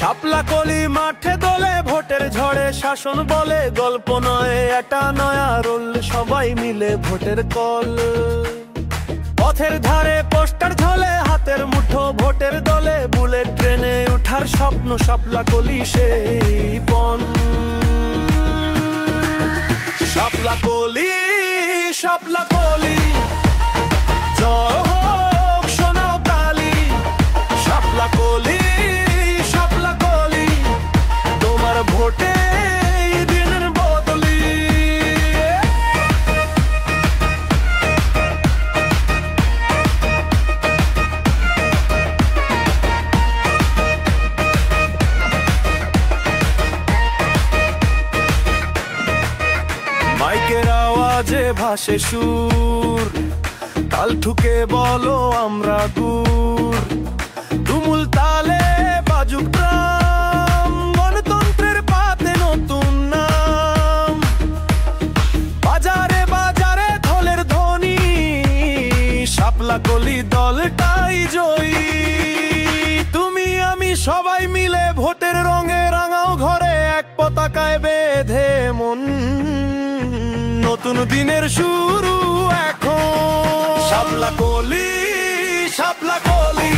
শাপলা কলি মাঠে দোলে, ভোটের ঝড়ে শাসন বলে, গল্প নয় এটা নয়া রোল, সবাই মিলে ভোটের কল। পথের ধারে পোস্টার ঝোলে, হাতের মুঠো ভোটের দলে, বুলেট ট্রেনে উঠার স্বপ্ন শাপলা কলি সেই পণ। শাপলা কলি, শাপলা কলি, জয় হোক সোনাও কালি। শাপলা কলি, শাপলা কলি, তোমার ভোটে দিনের বদলি। মাইকের আওয়াজে ভাসে সুর, তাল ঠুকে বলো আমরা গুর। তুমুল তালে বাজুক ড্রাম, গণতন্ত্রের পাতে নতুন নাম। বাজারে বাজারে ঢোলের ধ্বনি, শাপলা কলি দলটাই জয়ী। তুমি আমি সবাই মিলে ভোটের রঙে রাঙাও ঘরে, এক পতাকায় বেঁধে মন। নতুন দিনের শুরু এখন। শাপলা কলি, শাপলা কলি।